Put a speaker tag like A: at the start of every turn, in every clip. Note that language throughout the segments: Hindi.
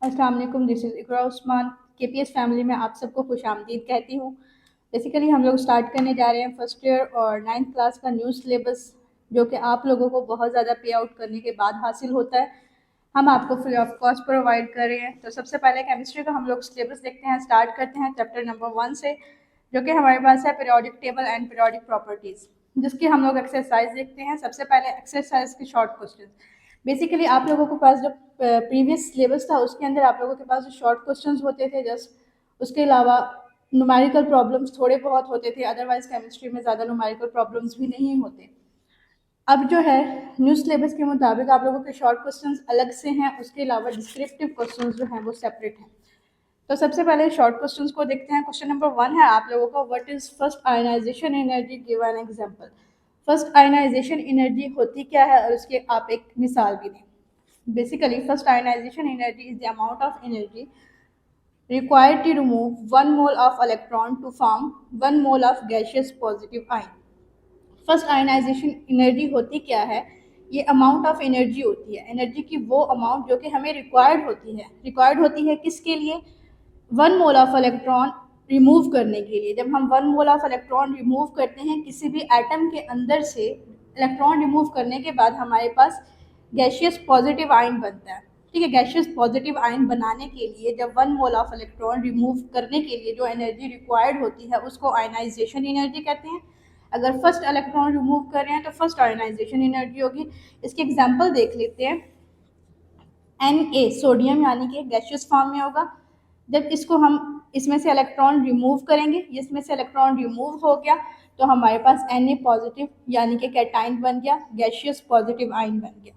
A: अस्सलाम वालेकुम, this is Iqra Usman. KPS family में आप सबको खुशामदीद कहती हूँ। बेसिकली हम लोग स्टार्ट करने जा रहे हैं फर्स्ट ईयर और 9th क्लास का न्यू सिलेबस, जो कि आप लोगों को बहुत ज़्यादा पे आउट करने के बाद हासिल होता है। हम आपको फ्री ऑफ कॉस्ट प्रोवाइड कर रहे हैं। तो सबसे पहले केमिस्ट्री का हम लोग सिलेबस देखते हैं। स्टार्ट करते हैं चैप्टर नंबर 1 से, जो कि हमारे पास है periodic table and periodic properties, जिसकी हम लोग एक्सरसाइज देखते हैं। सबसे पहले एक्सरसाइज के शॉर्ट क्वेश्चन। बेसिकली आप लोगों के पास जो प्रीवियस सिलेबस था उसके अंदर आप लोगों के पास जो शॉर्ट क्वेश्चंस होते थे जस्ट, उसके अलावा न्यूमेरिकल प्रॉब्लम्स थोड़े बहुत होते थे। अदरवाइज केमिस्ट्री में ज़्यादा न्यूमेरिकल प्रॉब्लम्स भी नहीं होते। अब जो है न्यू सिलेबस के मुताबिक आप लोगों के शॉर्ट क्वेश्चंस अलग से हैं, उसके अलावा डिस्क्रिप्टिव क्वेश्चंस जो हैं वो सेपरेट हैं। तो सबसे पहले शॉर्ट क्वेश्चंस को देखते हैं। क्वेश्चन नंबर 1 है आप लोगों का, what is first ionization energy, give an example. First ionization energy होती क्या है और उसके आप एक मिसाल भी दें। Basically, first ionization energy is the amount of energy required to remove 1 mole of electron to form 1 mole of gaseous positive ion. First ionization energy होती क्या है? ये अमाउंट ऑफ एनर्जी होती है, एनर्जी की वो अमाउंट जो कि हमें रिक्वायर्ड होती है। रिक्वायर्ड होती है किसके लिए? 1 मोल ऑफ इलेक्ट्रॉन रिमूव करने के लिए। जब हम 1 मोल ऑफ इलेक्ट्रॉन रिमूव करते हैं किसी भी एटम के अंदर से, इलेक्ट्रॉन रिमूव करने के बाद हमारे पास गैशियस पॉजिटिव आयन बनता है। ठीक है, गैशियस पॉजिटिव आयन बनाने के लिए जब 1 मोल ऑफ इलेक्ट्रॉन रिमूव करने के लिए जो एनर्जी रिक्वायर्ड होती है उसको आयनाइजेशन एनर्जी कहते हैं। अगर फर्स्ट इलेक्ट्रॉन रिमूव कर रहे हैं तो फर्स्ट आयनाइजेशन एनर्जी होगी। इसके एग्जांपल देख लेते हैं। Na सोडियम यानी कि गैशियस फॉर्म में होगा। जब इसको हम इसमें से इलेक्ट्रॉन रिमूव करेंगे, इसमें से इलेक्ट्रॉन रिमूव हो गया तो हमारे पास Na पॉजिटिव यानी कि कैटाइन बन गया, गैशियस पॉजिटिव आयन बन गया।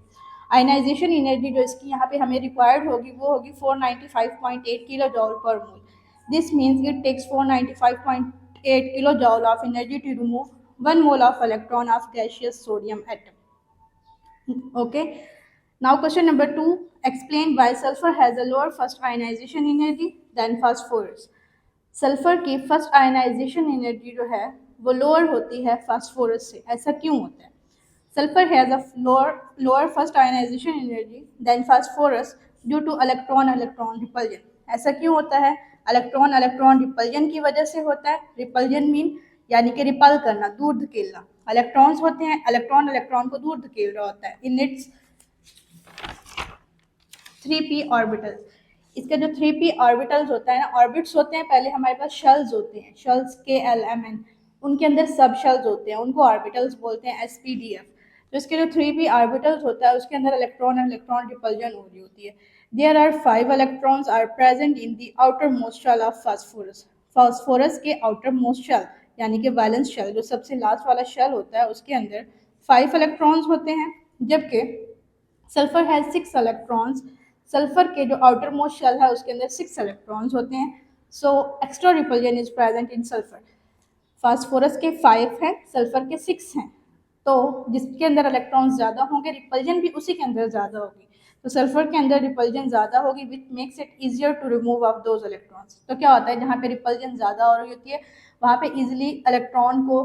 A: आयनाइजेशन एनर्जी जो इसकी यहाँ पे हमें रिक्वायर्ड होगी वो होगी 495.8 kilojoule per mole. This means it takes 495.8 kilojoule of energy to remove 1 mole of electron of gaseous sodium atom. Okay, now question number 2, explain why sulfur has a lower first ionization energy than phosphorus। Sulphur की फर्स्ट आयनाइजेशन एनर्जी जो है वो लोअर होती है फास्फोरस से। ऐसा क्यों होता है? Sulphur has a lower first ionization energy than phosphorus due to electron electron repulsion. ऐसा क्यों होता है? इलेक्ट्रॉन इलेक्ट्रॉन रिपल्जन की वजह से होता है। रिपल्जन मीन यानी कि रिपल करना, दूर धकेलना। इलेक्ट्रॉन्स होते हैं, इलेक्ट्रॉन इलेक्ट्रॉन को दूर धकेल रहा होता है इन इट्स 3p ऑर्बिटल। इसका जो 3p ऑर्बिटल्स होता है ना, ऑर्बिट्स होते हैं, पहले हमारे पास शेल्स होते हैं, शेल्स KLMN, उनके अंदर सब शेल्स होते हैं, उनको ऑर्बिटल्स बोलते हैं SPDF। तो इसके जो 3p ऑर्बिटल्स होता है उसके अंदर इलेक्ट्रॉन इलेक्ट्रॉन रिपल्जन हो रही होती है। There are 5 electrons are present in the outer most shell of phosphorus. Phosphorus के आउटर मोस्ट शेल यानी कि वैलेंस शेल, जो सबसे लास्ट वाला शेल होता है, उसके अंदर 5 इलेक्ट्रॉन्स होते हैं, जबकि सल्फर हैज 6 इलेक्ट्रॉन्स। सल्फर के जो आउटर मोस्ट शेल है उसके अंदर 6 इलेक्ट्रॉन्स होते हैं। So extra repulsion is present in sulphur. Phosphorus के 5 हैं, सल्फर के 6 हैं, तो जिसके अंदर इलेक्ट्रॉन्स ज़्यादा होंगे रिपल्जन भी उसी के अंदर ज़्यादा होगी। तो सल्फर के अंदर रिपल्जन ज़्यादा होगी which makes it easier to remove of those electrons. तो क्या होता है, जहाँ पे रिपल्जन ज़्यादा हो रही होती है वहाँ पे इजिली इलेक्ट्रॉन को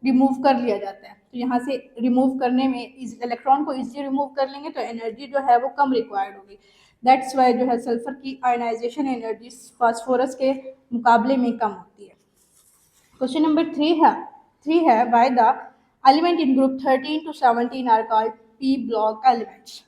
A: रिमूव कर लिया जाता है। तो यहाँ से रिमूव करने में इलेक्ट्रॉन को इजिली रिमूव कर लेंगे तो एनर्जी जो है वो कम रिक्वायर्ड होगी। दैट्स वाई जो है सल्फर की आयनाइजेशन एनर्जी फास्फोरस के मुकाबले में कम होती है। क्वेश्चन नंबर 3 है why the element in group 13 to 17 are called P block elements.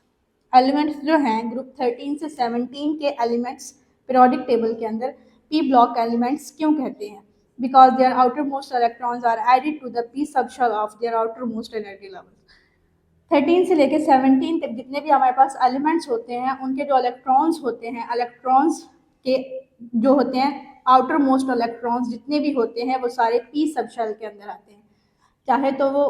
A: Elements जो हैं ग्रुप 13 से 17 के एलिमेंट्स पीरियोडिक टेबल के अंदर पी ब्लॉक एलिमेंट्स क्यों कहते हैं? Because their outer most electrons are added to the P subshell of their outer most energy level. 13 से लेकर 17 तक जितने भी हमारे पास एलिमेंट्स होते हैं उनके जो इलेक्ट्रॉन्स होते हैं, इलेक्ट्रॉन्स के जो होते हैं आउटर मोस्ट इलेक्ट्रॉन्स जितने भी होते हैं वो सारे पी सब शेल के अंदर आते हैं। चाहे तो वो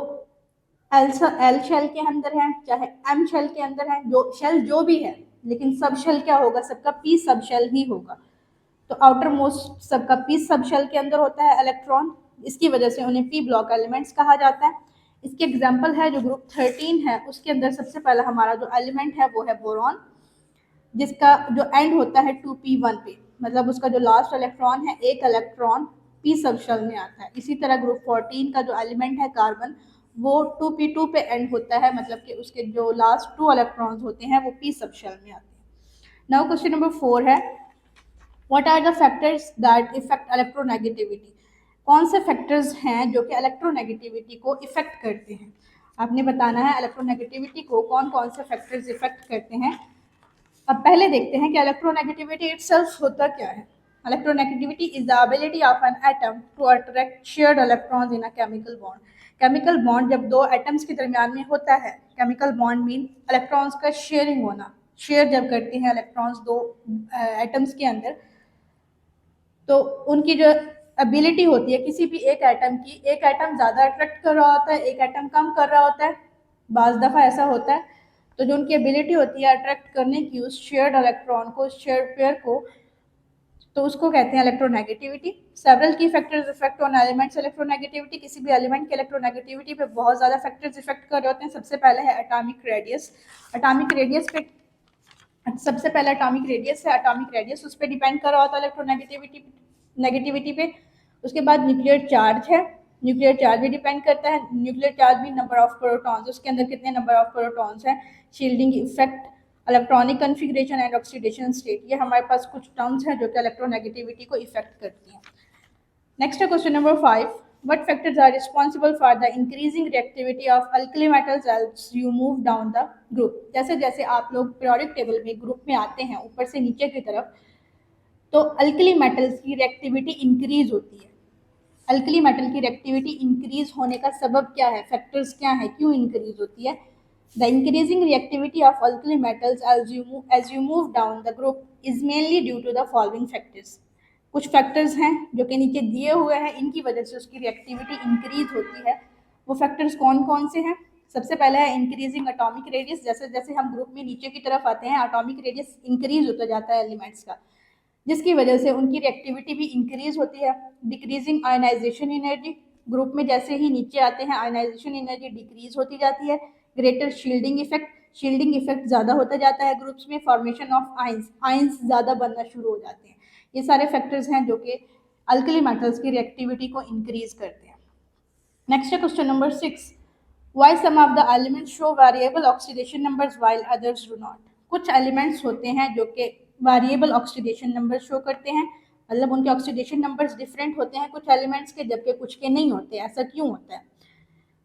A: एल शेल के अंदर है, चाहे एम शेल के अंदर है, जो शेल जो भी है, लेकिन सब शेल क्या होगा, सबका पी सब शेल ही होगा। तो आउटर मोस्ट सबका पी सब शेल के अंदर होता है इलेक्ट्रॉन, इसकी वजह से उन्हें पी ब्लॉक एलिमेंट्स कहा जाता है। इसके एग्जाम्पल है जो ग्रुप 13 है उसके अंदर सबसे पहला हमारा जो एलिमेंट है वो है बोरॉन, जिसका जो एंड होता है 2p1 पे, मतलब उसका जो लास्ट इलेक्ट्रॉन है एक इलेक्ट्रॉन पी सब शेल में आता है। इसी तरह ग्रुप 14 का जो एलिमेंट है कार्बन, वो 2p2 पे एंड होता है, मतलब कि उसके जो लास्ट 2 इलेक्ट्रॉन्स होते हैं वो पी सब शेल में आते हैं। नाउ क्वेश्चन नंबर 4 है, what are the factors that effect electronegativity. कौन से फैक्टर्स हैं जो कि इलेक्ट्रोनेगेटिविटी को इफेक्ट करते हैं। आपने बताना है इलेक्ट्रोनेगेटिविटी को कौन कौन से फैक्टर्स इफेक्ट करते हैं। अब पहले देखते हैं कि इलेक्ट्रोनेगेटिविटी इटसेल्फ होता क्या है। Electronegativity is the ability of an atom to attract shared electrons in a chemical bond. Chemical bond जब दो एटम्स के दरमियान में होता है, केमिकल बॉन्ड मीन इलेक्ट्रॉन्स का शेयरिंग होना। शेयर जब करते हैं इलेक्ट्रॉन्स दो एटम्स के अंदर, तो उनकी जो एबिलिटी होती है किसी भी एक एटम की, एक एटम ज़्यादा अट्रैक्ट कर रहा होता है, एक एटम कम कर रहा होता है, बाज़ दफ़ा ऐसा होता है। तो जो उनकी एबिलिटी होती है अट्रैक्ट करने की उस शेयर्ड इलेक्ट्रॉन को, उस शेयर्ड पेयर को, तो उसको कहते हैं इलेक्ट्रोनेगेटिविटी। सेवरल की factors effect on elements electronegativity. किसी भी एलिमेंट के इलेक्ट्रोनेगेटिविटी पे बहुत ज़्यादा फैक्टर्स इफेक्ट कर रहे होते हैं। सबसे पहले है एटॉमिक रेडियस। एटॉमिक रेडियस पे सबसे पहले एटॉमिक रेडियस है, एटॉमिक रेडियस उस पर डिपेंड कर रहा होता है नेगेटिविटी पे। उसके बाद न्यूक्लियर चार्ज है, न्यूक्लियर चार्ज भी डिपेंड करता है। न्यूक्लियर चार्ज भी नंबर ऑफ प्रोटॉन्स, उसके अंदर कितने नंबर ऑफ प्रोटॉन्स हैं। Shielding effect, electronic configuration and oxidation state, ये हमारे पास कुछ टर्म्स हैं जो कि इलेक्ट्रोनेगेटिविटी को इफेक्ट करती हैं। नेक्स्ट है question number 5, what factors are responsible for the increasing reactivity of alkali metals as you move down the group। जैसे जैसे आप लोग पीरियोडिक टेबल में ग्रुप में आते हैं ऊपर से नीचे की तरफ, तो अल्कली मेटल्स की रिएक्टिविटी इंक्रीज होती है। अल्कली मेटल की रिएक्टिविटी इंक्रीज होने का सबब क्या है, फैक्टर्स क्या है, क्यों इंक्रीज होती है। The increasing reactivity of alkali metals as you move down the group is mainly due to the following factors। कुछ फैक्टर्स हैं जो कि नीचे दिए हुए हैं, इनकी वजह से उसकी रिएक्टिविटी इंक्रीज होती है। वो फैक्टर्स कौन कौन से हैं। सबसे पहला है इंक्रीजिंग एटॉमिक रेडियस। जैसे जैसे हम ग्रुप में नीचे की तरफ आते हैं, एटॉमिक रेडियस इंक्रीज होता जाता है एलिमेंट्स का, जिसकी वजह से उनकी रिएक्टिविटी भी इंक्रीज होती है। डिक्रीजिंग आयनाइजेशन एनर्जी, ग्रुप में जैसे ही नीचे आते हैं आयनाइजेशन एनर्जी डिक्रीज होती जाती है। Greater shielding effect, shielding effect ज़्यादा होता जाता है ग्रुप्स में। फॉर्मेशन ऑफ आइंस, आइंस ज़्यादा बनना शुरू हो जाते हैं। ये सारे फैक्टर्स हैं जो कि अल्कली मेटल्स की रिएक्टिविटी को इंक्रीज करते हैं। नेक्स्ट है question number 6, why some of the elements show variable oxidation numbers while others do not. कुछ एलिमेंट्स होते हैं जो कि वेरिएबल ऑक्सीडेशन नंबर शो करते हैं, मतलब उनके ऑक्सीडेशन नंबर्स डिफरेंट होते हैं कुछ एलिमेंट्स के, जबकि कुछ के नहीं होते। ऐसा क्यों होता है।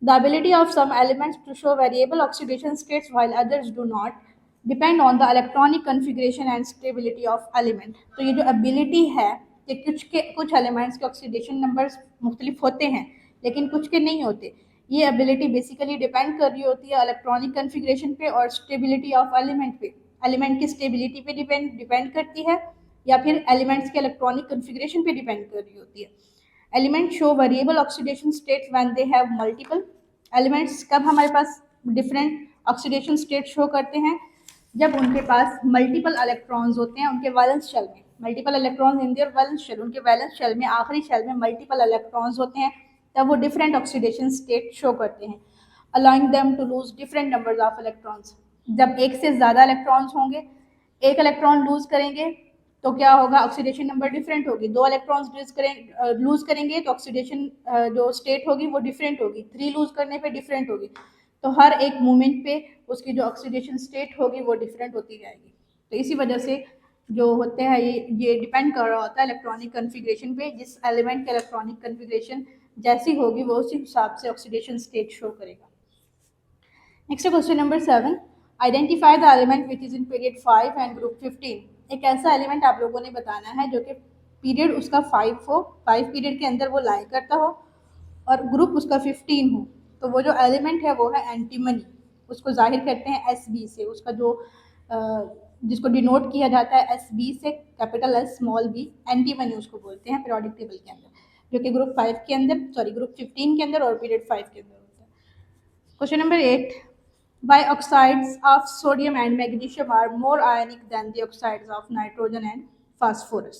A: The ability of some elements to show variable oxidation states while others do not depend on the electronic configuration and stability of element. तो ये जो एबिलिटी है कि कुछ एलिमेंट्स के ऑक्सीडेशन नंबर्स मुख्तलिफ होते हैं लेकिन कुछ के नहीं होते, ये एबिलिटी बेसिकली डिपेंड कर रही होती है इलेक्ट्रॉनिक कन्फिग्रेशन पे और स्टेबिलिटी ऑफ एलिमेंट पे। एलिमेंट की स्टेबिलिटी पे डिपेंड करती है या फिर एलिमेंट्स के इलेक्ट्रॉनिक कन्फिग्रेशन पे डिपेंड कर रही होती है। Element show variable oxidation state when they have multiple. Elements कब हमारे पास डिफरेंट ऑक्सीडेशन स्टेट शो करते हैं, जब उनके पास मल्टीपल इलेक्ट्रॉन्स होते हैं उनके वैलेंस शेल में। Multiple electrons in their valence shell, उनके वैलेंस शेल में, आखिरी शेल में मल्टीपल इलेक्ट्रॉन्स होते हैं, तब वो डिफरेंट ऑक्सीडेशन स्टेट शो करते हैं, allowing them to lose different numbers of electrons. जब एक से ज़्यादा इलेक्ट्रॉन्स होंगे, एक इलेक्ट्रॉन लूज करेंगे तो क्या होगा, ऑक्सीडेशन नंबर डिफरेंट होगी। दो इलेक्ट्रॉन्स लूज करेंगे तो ऑक्सीडेशन जो स्टेट होगी वो डिफरेंट होगी। 3 लूज करने पे डिफरेंट होगी। तो हर एक मोमेंट पे उसकी जो ऑक्सीडेशन स्टेट होगी वो डिफरेंट होती जाएगी। तो इसी वजह से जो होते हैं ये डिपेंड कर रहा होता है इलेक्ट्रॉनिक कन्फिग्रेशन पे। जिस एलिमेंट का इलेक्ट्रॉनिक कन्फिग्रेशन जैसी होगी वो उसी हिसाब से ऑक्सीडेशन स्टेट शो करेगा। Next question number 7, identify the element which is in period 5 and group 15। एक ऐसा एलिमेंट आप लोगों ने बताना है जो कि पीरियड उसका 5 हो, 5 पीरियड के अंदर वो लाई करता हो और ग्रुप उसका 15 हो। तो वो जो एलिमेंट है वो है एंटीमनी। उसको जाहिर करते हैं SB से, उसका जो जिसको डिनोट किया जाता है SB से, capital S small b, antimony उसको बोलते हैं पीरियोडिक टेबल के अंदर, जो कि ग्रुप 5 के अंदर, सॉरी ग्रुप 15 के अंदर और पीरियड 5 के अंदर होता है। Question number 8, why oxides of sodium and magnesium are more ionic than the oxides of nitrogen and phosphorus।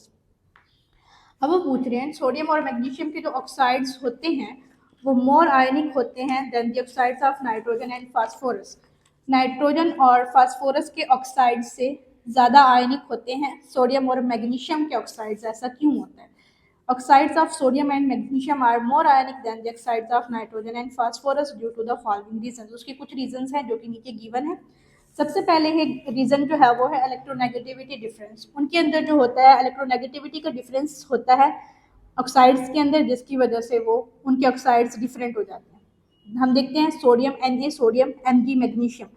A: अब वो पूछ रहे हैं सोडियम और मैग्नीशियम के जो ऑक्साइड्स होते हैं वो मोर आयनिक होते हैं than the oxides of nitrogen and phosphorus. Nitrogen और फास्फोरस के ऑक्साइड से ज़्यादा आयनिक होते हैं सोडियम और मैग्नीशियम के ऑक्साइड्स। ऐसा क्यों होता है। Oxides of sodium and magnesium are more ionic than the oxides of nitrogen and phosphorus due to the following reasons. उसके कुछ रीजंस हैं जो कि नीचे गिवन है। सबसे पहले है रीज़न जो है वो है इलेक्ट्रोनेगेटिविटी डिफरेंस। उनके अंदर जो होता है इलेक्ट्रोनेगेटिविटी का डिफरेंस होता है ऑक्साइड्स के अंदर, जिसकी वजह से वो उनके ऑक्साइड्स डिफरेंट हो जाते हैं। हम देखते हैं sodium Na, sodium Mg, magnesium.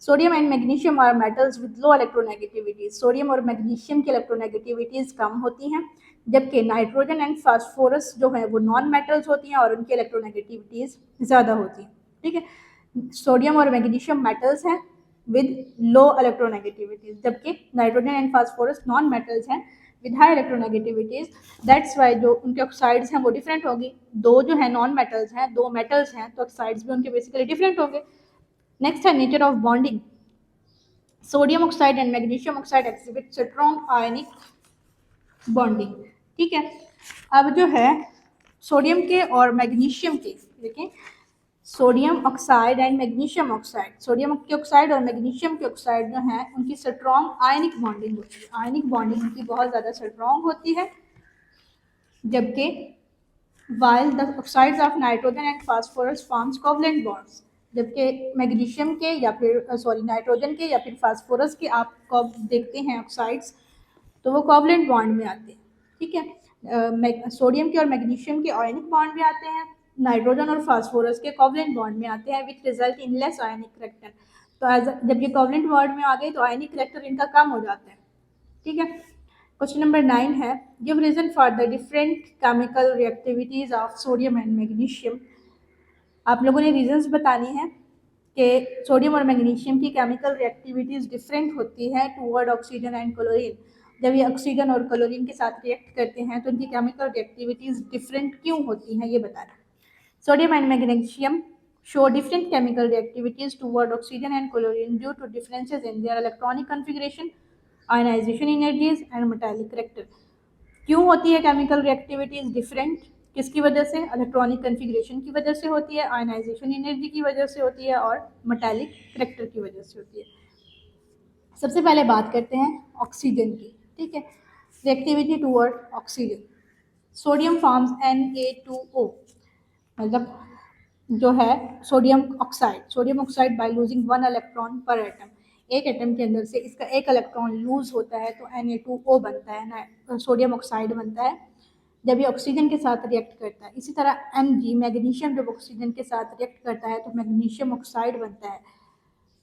A: Sodium and magnesium are metals with low electronegativity. Sodium और मैग्नीशियम की इलेक्ट्रोनेगेटिविटीज कम होती हैं, जबकि नाइट्रोजन एंड फास्फोरस जो है वो नॉन मेटल्स होती हैं और उनकी इलेक्ट्रोनेगेटिविटीज ज़्यादा होती हैं। ठीक है, सोडियम और मैग्नीशियम मेटल्स हैं विद लो इलेक्ट्रोनेगेटिविटीज, जबकि nitrogen and phosphorus non metals हैं with high electronegativities. That's why जो उनके ऑक्साइड्स हैं वो डिफरेंट होगी। दो जो है नॉन मेटल्स हैं, दो मेटल्स हैं, तो ऑक्साइड्स भी उनके बेसिकली डिफरेंट होंगे। नेक्स्ट है nature of bonding. Sodium oxide and magnesium oxide exhibit strong ionic bonding. ठीक है, अब जो है सोडियम के और मैग्नीशियम के देखें, sodium oxide and magnesium oxide, sodium के ऑक्साइड और मैग्नीशियम के ऑक्साइड जो हैं उनकी स्ट्रॉन्ग आयनिक बॉन्डिंग होती है। आयनिक बॉन्डिंग उनकी बहुत ज़्यादा स्ट्रॉन्ग होती है, जबकि while the oxides of nitrogen and phosphorus forms covalent bonds, जबकि मैग्नीशियम के या फिर नाइट्रोजन के या फिर फास्फोरस के आप कब देखते हैं ऑक्साइड्स, तो वो कोवलेंट बॉन्ड में आते हैं। ठीक है, सोडियम के और मैग्नीशियम के आयनिक बॉन्ड में आते हैं, नाइट्रोजन और फास्फोरस के कोवलेंट बॉन्ड में आते हैं, which result in less ionic character. तो जब ये कोवलेंट बॉन्ड में आ गए तो आयनिक करेक्टर इनका कम हो जाता है। ठीक है, क्वेश्चन नंबर 9 है, give reason for the different chemical reactivities of sodium and magnesium. आप लोगों ने रीजंस बताने हैं कि सोडियम और मैग्नीशियम की केमिकल रिएक्टिविटीज डिफरेंट होती है टूवर्ड ऑक्सीजन एंड क्लोरीन। जब ये ऑक्सीजन और क्लोरीन के साथ रिएक्ट करते हैं तो इनकी केमिकल रिएक्टिविटीज डिफरेंट क्यों होती हैं, ये बताना। Sodium and magnesium show different chemical reactivities toward oxygen and chlorine due to differences in their electronic configuration, ionization energies and metallic character. क्यों होती है केमिकल रिएक्टिविटीज डिफरेंट? किसकी वजह से? इलेक्ट्रॉनिक कन्फिग्रेशन की वजह से होती है, आयनाइजेशन एनर्जी की वजह से होती है और मेटालिक करेक्टर की वजह से होती है। सबसे पहले बात करते हैं ऑक्सीजन की। ठीक है, reactivity toward oxygen. Sodium forms Na2O, मतलब जो है sodium oxide by losing 1 electron पर एटम। एक एटम के अंदर से इसका एक इलेक्ट्रॉन लूज होता है तो Na2O बनता है, सोडियम ऑक्साइड बनता है जब ये ऑक्सीजन के साथ रिएक्ट करता है। इसी तरह Mg, मैग्नीशियम, जब ऑक्सीजन के साथ रिएक्ट करता है तो मैग्नीशियम ऑक्साइड बनता है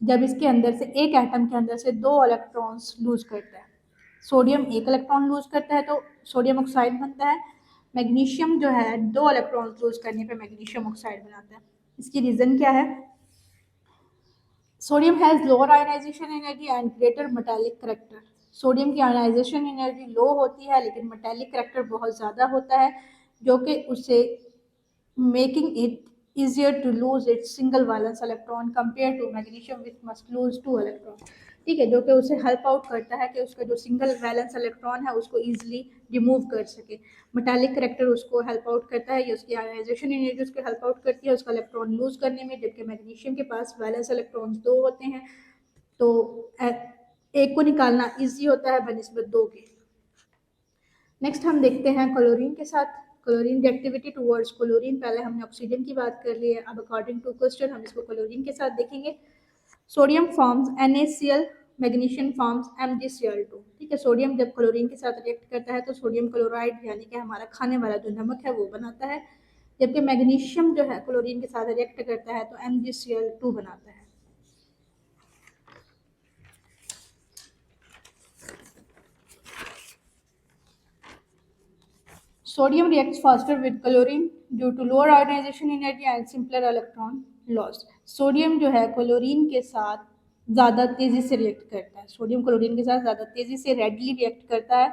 A: जब इसके अंदर से एक एटम के अंदर से 2 इलेक्ट्रॉन्स लूज करता है। सोडियम एक इलेक्ट्रॉन लूज करता है तो सोडियम ऑक्साइड बनता है, मैग्नीशियम जो है 2 इलेक्ट्रॉन लूज करने पे मैग्नीशियम ऑक्साइड बनाता है। इसकी रीज़न क्या है? Sodium has lower ionization energy and greater metallic character. Sodium की आयनाइजेशन एनर्जी लो होती है लेकिन मेटालिक करेक्टर बहुत ज़्यादा होता है, जो कि उसे making it easier to lose its single valence electron compared to magnesium which must lose 2 electron। ठीक है, जो कि उसे हेल्प आउट करता है कि उसका जो सिंगल वैलेंस इलेक्ट्रॉन है उसको इजीली रिमूव कर सके। मेटालिक करेक्टर उसको हेल्प आउट करता है, ये उसकी आयनाइजेशन एनर्जी उसको हेल्प आउट करती है उसका इलेक्ट्रॉन लूज करने में, जबकि मैग्नीशियम के पास वैलेंस इलेक्ट्रॉन्स 2 होते हैं तो एक को निकालना ईजी होता है बनिस्बत 2 के। नेक्स्ट हम देखते हैं क्लोरीन के साथ। क्लोरीन रिएक्टिविटी टुवर्ड्स क्लोरीन, पहले हमने ऑक्सीजन की बात कर ली है, अब अकॉर्डिंग टू क्वेश्चन हम इसको क्लोरीन के साथ देखेंगे। Sodium forms NaCl, magnesium forms MgCl2। ठीक है, सोडियम जब क्लोरीन के साथ रिएक्ट करता है तो सोडियम क्लोराइड यानी कि हमारा खाने वाला जो नमक है वो बनाता है, जबकि मैग्नीशियम जो है क्लोरीन के साथ रिएक्ट करता है तो MgCl2 बनाता है। Sodium reacts faster with chlorine due to lower ionization energy and simpler electron loss। Sodium जो है क्लोरीन के साथ ज़्यादा तेज़ी से रिएक्ट करता है, सोडियम क्लोरीन के साथ ज़्यादा तेज़ी से रेडली रिएक्ट करता है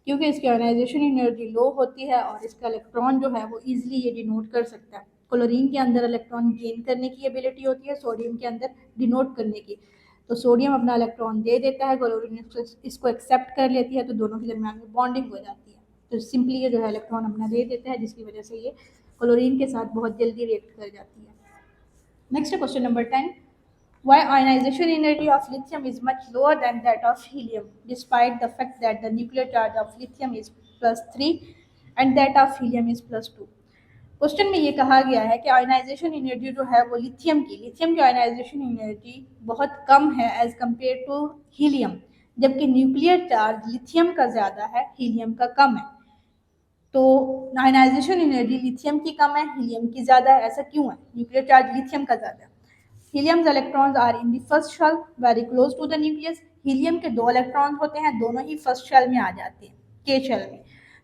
A: क्योंकि इसकी आयनाइजेशन एनर्जी लो होती है और इसका इलेक्ट्रॉन जो है वो ईजिली ये डिनोट कर सकता है। क्लोरीन के अंदर इलेक्ट्रॉन गेन करने की एबिलिटी होती है, सोडियम के अंदर डिनोट करने की। तो सोडियम अपना इलेक्ट्रॉन दे देता है, क्लोरीन इसको एक्सेप्ट कर लेती है तो दोनों के दरमियान में बॉन्डिंग हो जाती है, तो सिंपली ये जो है इलेक्ट्रॉन अपना दे देता है जिसकी वजह से ये क्लोरीन के साथ बहुत जल्दी रिएक्ट कर जाती है। Next question number 10, why ionization energy of lithium is much lower than that of helium despite the fact that the nuclear charge of lithium is +3 and that of helium is +2। Question में ये कहा गया है कि आयनाइजेशन एनर्जी जो है वो लिथियम की आयनाइजेशन एनर्जी बहुत कम है एज कम्पेयर टू हीलियम, जबकि न्यूक्लियर चार्ज लिथियम का ज़्यादा है, हीलियम का कम है। तो आयनाइजेशन एनर्जी लिथियम की कम है, हीलियम की ज़्यादा है। ऐसा क्यों है? न्यूक्लियर चार्ज लिथियम का ज़्यादा है। Helium's electrons are in the first shell very close to the nucleus. Helium के 2 इलेक्ट्रॉन्स होते हैं, दोनों ही फर्स्ट शेल में आ जाते हैं, के शेल में,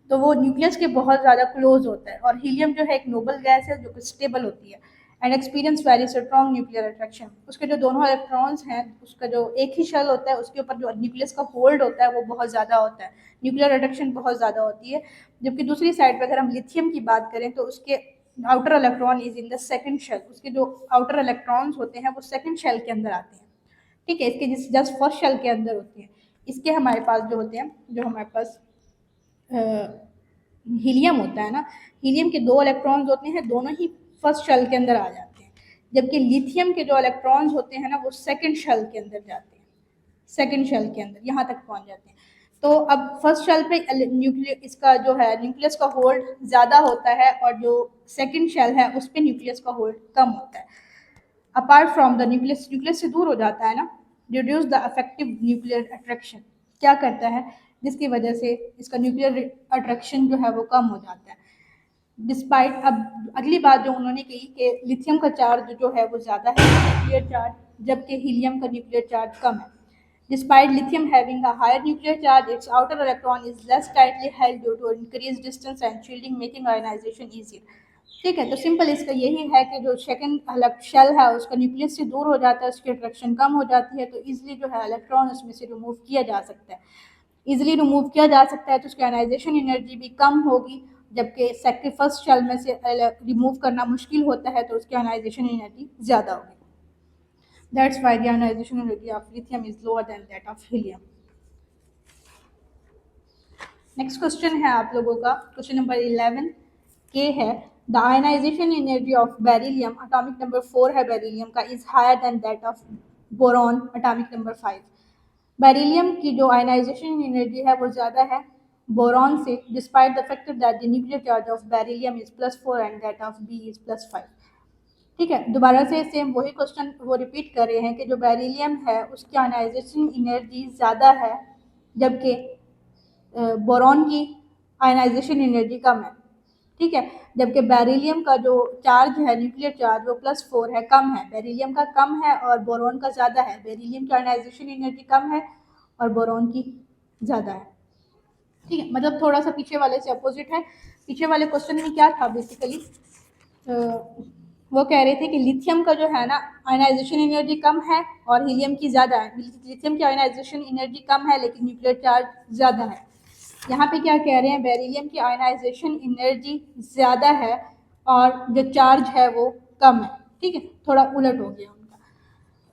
A: तो वो न्यूक्लियस के बहुत ज़्यादा क्लोज होता है। और हीलियम जो है एक नोबल गैस है जो कि स्टेबल होती है and experience very strong nuclear attraction. उसके जो दोनों इलेक्ट्रॉन्स हैं, उसका जो एक ही शेल होता है उसके ऊपर जो न्यूक्लियस का होल्ड होता है वो बहुत ज़्यादा होता है, न्यूक्लियर अट्रैक्शन बहुत ज़्यादा होती है। जबकि दूसरी साइड पर अगर हम लिथियम की बात करें तो उसके outer electron is in the second shell, उसके जो आउटर इलेक्ट्रॉन्स होते हैं वो सेकंड शेल के अंदर आते हैं, ठीक है, इसके जस्ट फर्स्ट शेल के अंदर होते हैं। इसके हमारे पास जो होते हैं, जो हमारे पास हीलियम होता है ना, हीलियम के 2 इलेक्ट्रॉन्स होते हैं, दोनों ही फर्स्ट शेल के अंदर आ जाते हैं, जबकि लिथियम के जो इलेक्ट्रॉन्स होते हैं ना वो सेकंड शेल के अंदर जाते हैं, सेकंड शेल के अंदर यहाँ तक पहुँच जाते हैं। तो अब फर्स्ट शेल पे न्यूक्लियस इसका जो है न्यूक्लियस का होल्ड ज़्यादा होता है और जो सेकंड शेल है उस पर न्यूक्लियस का होल्ड कम होता है। Apart from the nucleus, nucleus से दूर हो जाता है ना, reduce the affective nuclear attraction, क्या करता है जिसकी वजह से इसका न्यूक्लियर अट्रैक्शन जो है वो कम हो जाता है। डिस्पाइट, अब अगली बात जो उन्होंने कही कि लिथियम का चार्ज जो है वो ज़्यादा है न्यूक्लियर चार्ज, जबकि हीलियम का न्यूक्लियर चार्ज कम है। Despite lithium having a higher nuclear charge, its outer electron is less tightly held due to increased distance and shielding, making ionization easier. ठीक है, तो सिंपल इसका यही है कि जो सेकंड शेल है उसका न्यूक्लियस से दूर हो जाता है, उसकी अट्रैक्शन कम हो जाती है, तो इजीली जो है इलेक्ट्रॉन उसमें से रिमूव किया जा सकता है, इजीली रिमूव किया जा सकता है, तो उसकी आयनाइजेशन एनर्जी भी कम होगी। जबकि सेकंड फर्स्ट शेल में से रिमूव करना मुश्किल होता है तो उसकी आयनाइजेशन एनर्जी ज़्यादा होगी। That's why the ionization energy of lithium is lower than that of helium. Next question है आप लोगों का, क्वेश्चन नंबर 11 के है, the ionization energy of beryllium, atomic number 4 है बेरिलियम का, is higher than that of boron, atomic number 5। Beryllium की जो आयनाइजेशन एनर्जी है वो ज़्यादा है बोरॉन से, despite the fact that the nuclear charge of beryllium is +4 and that of B is +5। ठीक है, दोबारा से सेम वही क्वेश्चन वो रिपीट कर रहे हैं कि जो बेरिलियम है उसकी आयनाइजेशन एनर्जी ज़्यादा है, जबकि बोरॉन की आयनाइजेशन एनर्जी कम है। ठीक है, जबकि बेरिलियम का जो चार्ज है न्यूक्लियर चार्ज वो +4 है, कम है, बेरिलियम का कम है और बोरॉन का ज़्यादा है। बेरिलियम की आयनाइजेशन एनर्जी कम है और बोरॉन की ज़्यादा है। ठीक है, मतलब थोड़ा सा पीछे वाले से अपोजिट है। पीछे वाले क्वेश्चन में क्या था बेसिकली, वो कह रहे थे कि लिथियम का जो है ना आयनाइजेशन एनर्जी कम है और हीलियम की ज़्यादा है। लिथियम की आयनाइजेशन एनर्जी कम है लेकिन न्यूक्लियर चार्ज ज़्यादा है। यहाँ पे क्या कह रहे हैं, बेरिलियम की आयनाइजेशन एनर्जी ज़्यादा है और जो चार्ज है वो कम है। ठीक है, थोड़ा उलट हो गया उनका।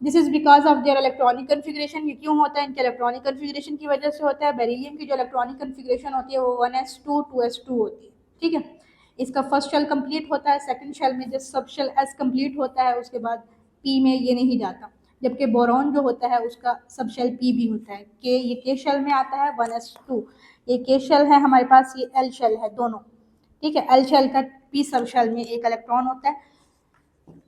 A: This is because of their electronic configuration. ये क्यों होता है? इनके इलेक्ट्रॉनिक कन्फिग्रेशन की वजह से होता है। बेरिलियम की जो इलेक्ट्रॉनिक कन्फिग्रेशन होती है वो 1s2 2s2 होती है। ठीक है, इसका फर्स्ट शेल कंप्लीट होता है, सेकंड शेल में जब सब शेल एस कंप्लीट होता है उसके बाद पी में ये नहीं जाता। जबकि बोरॉन जो होता है उसका सब शेल पी भी होता है, के ये के शेल में आता है 1s2, ये के शेल है हमारे पास, ये एल शेल है दोनों। ठीक है, एल शेल का पी सब शेल में एक इलेक्ट्रॉन होता है,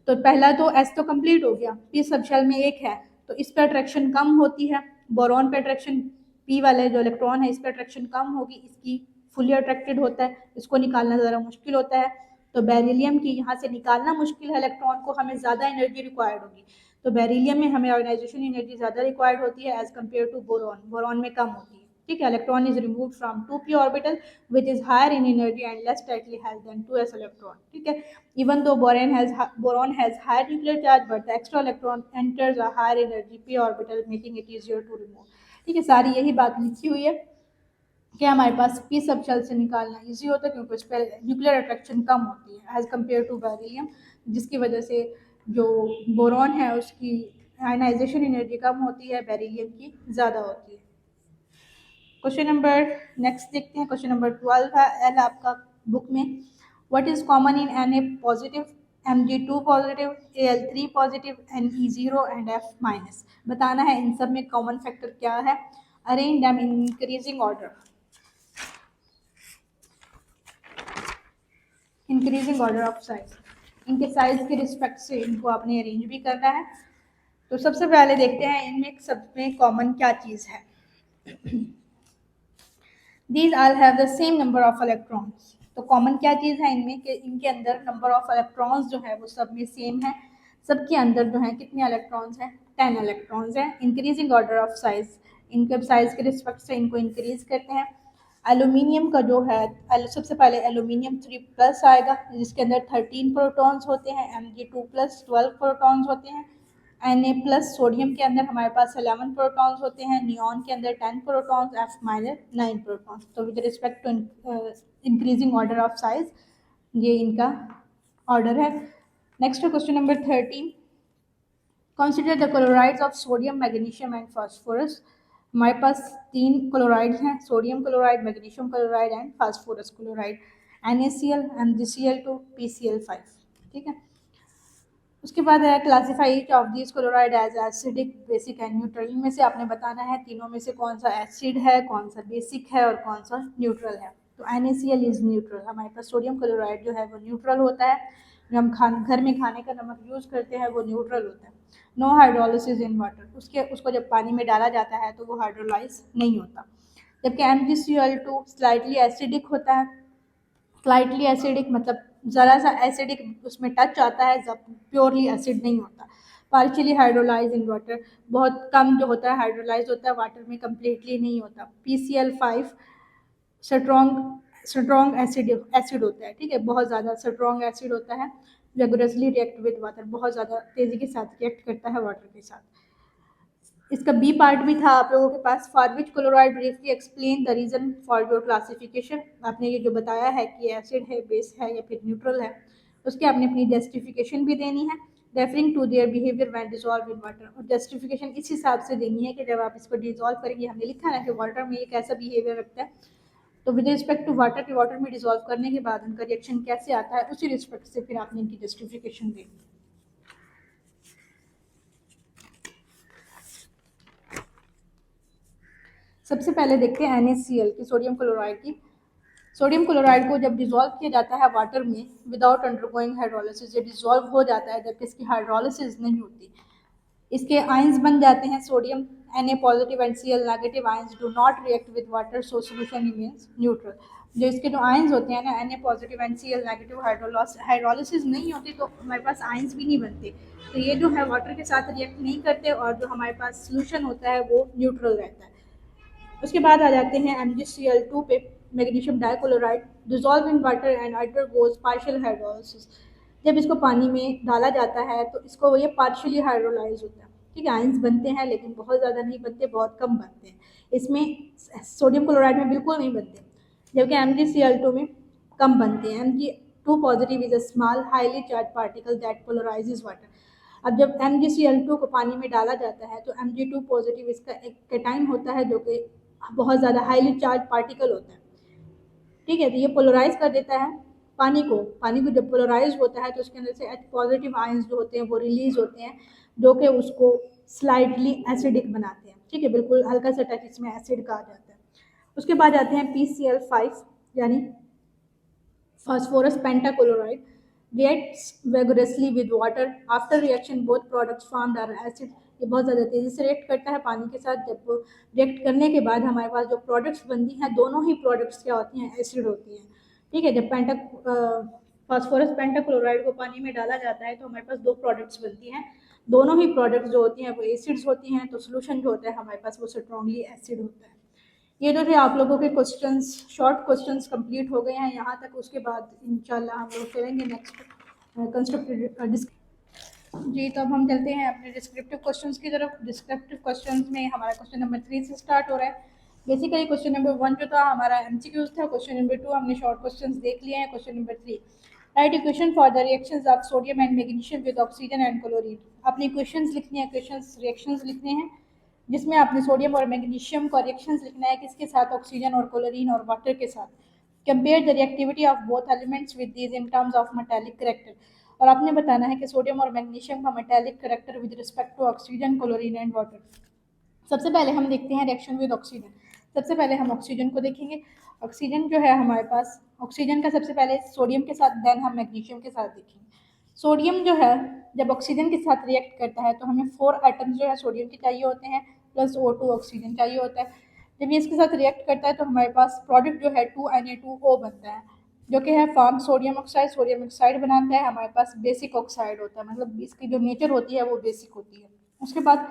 A: तो पहला तो एस तो कंप्लीट हो गया, पी सब शेल में एक है, तो इस पर अट्रैक्शन कम होती है। बोरॉन पे अट्रैक्शन, पी वाले जो इलेक्ट्रॉन है इस पर अट्रैक्शन कम होगी, इसकी फुली अट्रैक्टेड होता है, इसको निकालना ज़रा मुश्किल होता है। तो बेरिलियम की यहाँ से निकालना मुश्किल है इलेक्ट्रॉन को, हमें ज़्यादा एनर्जी रिक्वायर्ड होगी। तो बेरिलियम में हमें आयनाइजेशन एनर्जी ज़्यादा रिक्वायर्ड होती है as compare to boron, boron में कम होती है। ठीक है, electron is remove from 2p orbital which is higher in energy and less tightly held than 2s electron. ठीक है, even though boron has higher nuclear charge but the extra electron enters a higher energy p orbital making it easier to remove। ठीक है, सारी यही बात लिखी हुई है कि हमारे पास p सब शेल से निकालना इजी होता है क्योंकि उस पर न्यूक्लियर अट्रैक्शन कम होती है एज कम्पेयर टू बेरिलियम, जिसकी वजह से जो बोरॉन है उसकी आयनाइजेशन एनर्जी कम होती है, बेरिलियम की ज़्यादा होती है। क्वेश्चन नंबर नेक्स्ट देखते हैं, क्वेश्चन नंबर 12 है एल आपका बुक में। What is common in Na positive, Mg2 positive, Al3 positive, Ne0 and F minus? बताना है इन सब में कॉमन फैक्टर क्या है। Arrange them in increasing order. Increasing order of size, इनके साइज के रिस्पेक्ट से इनको आपने अरेंज भी करना है। तो सबसे पहले देखते हैं इनमें सब में कॉमन क्या चीज़ है। These all have the same number of electrons। तो कॉमन क्या चीज़ है इनमें कि इनके अंदर नंबर ऑफ इलेक्ट्रॉन्स जो है वो सब में सेम है। सबके अंदर जो है कितने इलेक्ट्रॉन्स हैं, 10 इलेक्ट्रॉन्स हैं। इंक्रीजिंग ऑर्डर ऑफ साइज, इनके साइज के रिस्पेक्ट से इनको इंक्रीज करते हैं। एल्यूमिनियम का जो है सबसे पहले एल्यूमिनियम 3+ आएगा जिसके अंदर 13 प्रोटॉन्स होते हैं, Mg2+ 12 प्रोटॉन्स होते हैं। Na+ सोडियम के अंदर हमारे पास 11 प्रोटॉन्स होते हैं, नियॉन के अंदर 10 प्रोटॉन्स, F- 9 प्रोटॉन्स। तो with respect to increasing order of size ये इनका ऑर्डर है। Next question number 13, consider the chlorides of sodium, magnesium and phosphorus. हमारे पास 3 क्लोराइड्स हैं, sodium chloride, magnesium chloride and phosphorus chloride. NaCl, MgCl2, PCl5। ठीक है। उसके बाद है classify each of this chloride as acidic, basic and neutral. इनमें से आपने बताना है तीनों में से कौन सा एसिड है, कौन सा बेसिक है और कौन सा न्यूट्रल है। तो NaCl इज न्यूट्रल। हमारे पास सोडियम क्लोराइड जो है वो न्यूट्रल होता है, जो हम घर में खाने का नमक यूज़ करते हैं वो न्यूट्रल होता है। नो हाइड्रोलिसिस इन वाटर, उसको जब पानी में डाला जाता है तो वो हाइड्रोलाइज नहीं होता। जबकि MgCl2 स्लाइटली एसिडिक होता है। स्लाइटली एसिडिक मतलब ज़रा सा एसिडिक उसमें टच आता है, जब प्योरली एसिड नहीं होता। पार्शियली हाइड्रोलाइज इन वाटर, बहुत कम जो होता है हाइड्रोलाइज होता है, वाटर में कम्प्लीटली नहीं होता। PCl5 स्ट्रॉन्ग एसिड होता है। ठीक है, बहुत ज़्यादा स्ट्रॉन्ग एसिड होता है, रेगुलरली रिएक्ट विद वाटर, बहुत ज़्यादा तेज़ी के साथ रिएक्ट करता है वाटर के साथ। इसका बी पार्ट भी था आप लोगों के पास, for which chloride briefly explain the reason for your classification. आपने ये जो बताया है कि एसिड है, बेस है या फिर न्यूट्रल है, उसके आपने अपनी जस्टिफिकेशन भी देनी है, referring to their behaviour when dissolve in water. और जस्टिफिकेशन इस हिसाब से देनी है कि जब आप इसको डिजॉल्व करेंगे, हमने लिखा ना कि वाटर में ये कैसा बिहेवियर रखता है, तो विद रिस्पेक्ट टू वाटर के वाटर में डिजॉल्व करने के बाद उनका रिएक्शन कैसे आता है, उसी रिस्पेक्ट से फिर आपने इनकी जस्टिफिकेशन देनी। सबसे पहले देखते हैं NaCl की, सोडियम क्लोराइड की। सोडियम क्लोराइड को जब डिजॉल्व किया जाता है वाटर में विदाउट अंडरगोइंग हाइड्रोलिसिस, ये डिजॉल्व हो जाता है जबकि इसकी हाइड्रोलिसिस नहीं होती। इसके आयंस बन जाते हैं sodium Na positive and Cl negative ions do not react with water, so solution remains neutral. जो इसके जो आयंस होते हैं ना, Na positive and Cl negative, hydrolysis नहीं होती तो हमारे पास आयंस भी नहीं बनते, तो ये जो है वाटर के साथ रिएक्ट नहीं करते और जो हमारे पास सोल्यूशन होता है वो न्यूट्रल रहता है। उसके बाद आ जाते हैं MgCl2 पे, magnesium dichloride, dissolve in water and undergoes partial hydrolysis. जब इसको पानी में डाला जाता है तो इसको ये पार्शियली हाइड्रोलाइज होता है। ठीक है, आयंस बनते हैं लेकिन बहुत ज़्यादा नहीं बनते, बहुत कम बनते हैं। इसमें सोडियम क्लोराइड में बिल्कुल नहीं बनते, जबकि MgCl2 में कम बनते हैं। Mg2 positive is a small highly charged particle that polarizes water. अब जब MgCl2 को पानी में डाला जाता है तो Mg2 पॉजिटिव इसका एक कैटाइन होता है जो कि बहुत ज़्यादा हाईली चार्ज पार्टिकल होता है। ठीक है, तो ये पोलराइज कर देता है पानी को जब पोलराइज होता है तो उसके अंदर से H पॉजिटिव आयंस जो होते हैं वो रिलीज होते हैं, जो कि उसको स्लाइटली एसिडिक बनाते हैं। ठीक है, बिल्कुल हल्का सा टच इसमें एसिड का आ जाता है। उसके बाद आते हैं PCl5 यानी phosphorus pentachloride, reacts vigorously with water. After reaction both products formed are acid। ये बहुत ज़्यादा तेज़ी से रिएक्ट करता है पानी के साथ। जब रिएक्ट करने के बाद हमारे पास जो प्रोडक्ट्स बनती हैं, दोनों ही प्रोडक्ट्स क्या होती हैं, एसिड होती हैं। ठीक है, जब फास्फोरस पेंटाक्लोराइड को पानी में डाला जाता है तो हमारे पास 2 प्रोडक्ट्स बनती हैं, दोनों ही प्रोडक्ट्स जो होती हैं वो एसिड्स होती हैं, तो सोल्यूशन जो होता है हमारे पास वो स्ट्रॉन्गली एसिड होता है। ये जो थे आप लोगों के क्वेश्चंस, शॉर्ट क्वेश्चंस कंप्लीट हो गए हैं यहाँ तक। उसके बाद इंशाल्लाह हम लोग करेंगे नेक्स्ट कंस्ट्रक्टिव। जी, तो अब हम चलते हैं अपने डिस्क्रिप्टिव क्वेश्चंस की तरफ। डिस्क्रिप्टिव क्वेश्चंस में हमारा क्वेश्चन नंबर 3 से स्टार्ट हो रहा है। बेसिकली क्वेश्चन नंबर 1 जो था हमारा MCQs था, क्वेश्चन नंबर 2 हमने शॉर्ट क्वेश्चंस देख लिए हैं। Question number 3, right equation for the reactions of sodium and magnesium with oxygen and chlorine. अपनी इक्वेशंस लिखनी है, इक्वेशंस रिएक्शंस लिखने हैं जिसमें आपने सोडियम और मैग्नीशियम का रिएक्शंस लिखना है, किसके साथ, ऑक्सीजन और क्लोरीन और वाटर के साथ। Compare the reactivity of both elements with these in terms of metallic character. और आपने बताना है कि सोडियम और मैग्नीशियम का metallic character with respect to oxygen, chlorine and water. सबसे पहले हम देखते हैं रिएक्शन विद ऑक्सीजन। सबसे पहले हम ऑक्सीजन को देखेंगे। ऑक्सीजन जो है हमारे पास, ऑक्सीजन का सबसे पहले सोडियम के साथ, देन हम मैग्नीशियम के साथ देखेंगे। सोडियम जो है जब ऑक्सीजन के साथ रिएक्ट करता है तो हमें 4 एटम्स जो है सोडियम के चाहिए होते हैं, प्लस O2 ऑक्सीजन चाहिए होता है। जब ये इसके साथ रिएक्ट करता है तो हमारे पास प्रोडक्ट जो है 2Na2O बनता है, जो कि है form sodium oxide. Sodium oxide बनाता है, हमारे पास बेसिक ऑक्साइड होता है, मतलब इसकी जो नेचर होती है वो बेसिक होती है। उसके बाद